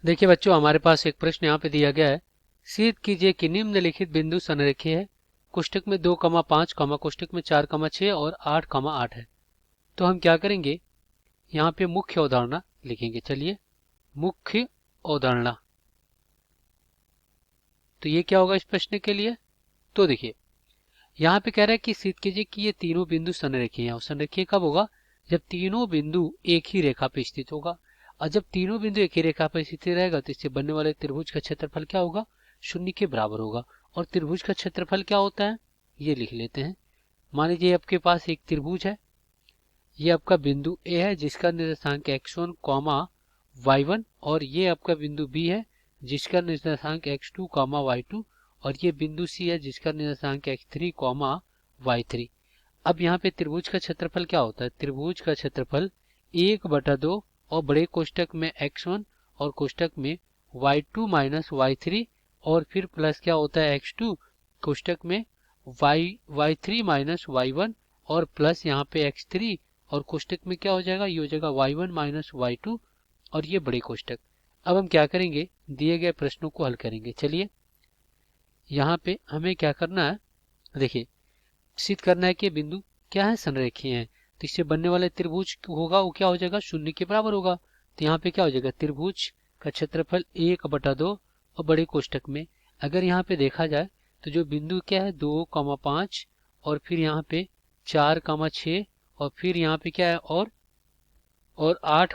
देखिए बच्चों, हमारे पास एक प्रश्न यहाँ पे दिया गया है। सिद्ध कीजिए कि निम्नलिखित बिंदु संरेखीय है। कोष्टक में 2, 5, कोष्टक में 4, 6 और 8, 8 है। तो हम क्या करेंगे, यहाँ पे मुख्य अवधारणा लिखेंगे। चलिए, मुख्य अवधारणा। तो ये क्या होगा इस प्रश्न के लिए? तो देखिए, यहाँ पे कह रहा है कि सिद्ध कीजिए कि ये तीनों बिंदु संरेखीय हैं। और संरेखीय कब होगा? जब तीनों बिंदु एक ही रेखा पे स्थित होगा। और जब तीनों बिंदु एक ही रेखा पर स्थित रहेगा तो इससे बनने वाले त्रिभुज का क्षेत्रफल क्या होगा? शून्य के बराबर होगा। और त्रिभुज का क्षेत्रफल क्या होता है, ये लिख लेते हैं। मान लीजिए आपके पास एक त्रिभुज है। ये आपका बिंदु ए है जिसका निर्देशांक x1 कॉमा y1, और ये आपका बिंदु बी है जिसका निर्देशांक x2 कॉमा y2, और ये बिंदु सी है जिसका निर्देशांक x3 कॉमा y3। अब यहाँ पे त्रिभुज का क्षेत्रफल क्या होता है? त्रिभुज का क्षेत्रफल 1/2 और बड़े कोष्टक में x1 और कोष्टक में y2 माइनस y3, और फिर प्लस क्या होता है x2 कोष्टक में y3 माइनस y1, और प्लस यहाँ पे x3, और कोष्टक में क्या हो जाएगा, ये हो जाएगा y1 माइनस y2, और ये बड़े कोष्टक। अब हम क्या करेंगे, दिए गए प्रश्नों को हल करेंगे। चलिए, यहाँ पे हमें क्या करना है, देखिए, सिद्ध करना है कि बिंदु क्या है, संरेखीय है। तो इससे बनने वाले त्रिभुज होगा वो क्या हो जाएगा, शून्य के बराबर होगा। तो यहाँ पे क्या हो जाएगा, त्रिभुज का क्षेत्रफल 1/2, और बड़े कोष्टक में अगर यहाँ पे देखा जाए तो जो बिंदु क्या है 2, 5, और फिर यहाँ पे 4, 6, और फिर यहाँ पे क्या है और 8,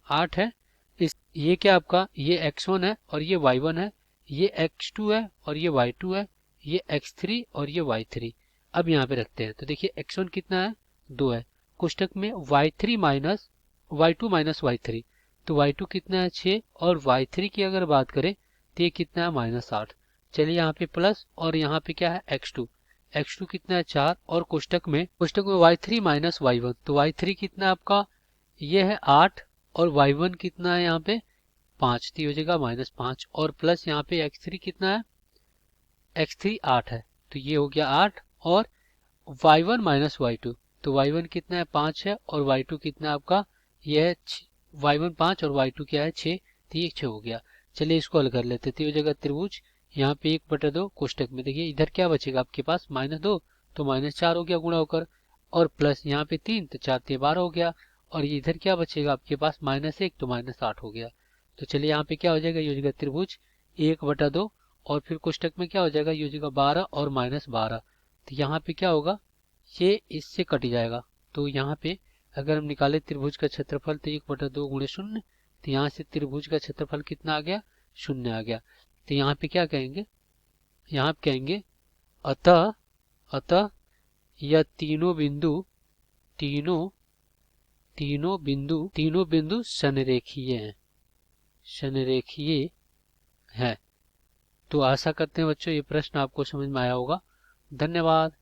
8 है। इस ये क्या आपका, ये x1 है और ये y1 है, ये x2 है और ये y2 है, ये x3 और ये y3। अब यहाँ पे रखते हैं तो देखिए x1 कितना है, 2 है। कोष्टक में y3 minus y2 minus y3, तो y2 कितना है, 6, और y3 की अगर बात करें तो ये कितना है, -8। चलिए यहाँ पे प्लस, और यहाँ पे क्या है x2, x2 कितना है, 4, और कोष्टक में y3 माइनस y1, तो y3 कितना है आपका, ये है 8, और y1 कितना है यहाँ पे 5, तो हो जाएगा -5, और प्लस यहाँ पे x3 कितना है, x3 8 है, तो ये हो गया 8, और y1 माइनस y2, तो y1 कितना है 5 है, और y2 कितना है आपका, ये है y1 5 और y2 क्या है 6, तो ये 6 हो गया। चलिए इसको हल कर लेते, तो ये हो जाएगा त्रिभुज यहाँ पे 1/2 कोष्टक में, देखिए इधर क्या बचेगा आपके पास, -2, तो -4 हो गया गुणा होकर, और प्लस यहाँ पे 3, तो 4 × 12 हो गया, और ये इधर क्या बचेगा आपके पास, -1, तो -8 हो गया। तो चलिए यहाँ पे क्या हो जाएगा, ये हो जाएगा त्रिभुज 1/2, और फिर कोष्टक में क्या हो जाएगा, ये हो जाएगा 12 और -12, तो यहाँ पे क्या होगा, ये इससे कट जाएगा। तो यहाँ पे अगर हम निकाले त्रिभुज का क्षेत्रफल तो 1/2 गुणे 0, तो यहाँ से त्रिभुज का क्षेत्रफल कितना आ गया, 0 आ गया। तो यहाँ पे क्या कहेंगे, यहाँ पे कहेंगे अतः अतः यह तीनों बिंदु संरेखीय हैं, संरेखीय है। तो आशा करते हैं बच्चों ये प्रश्न आपको समझ में आया होगा। धन्यवाद।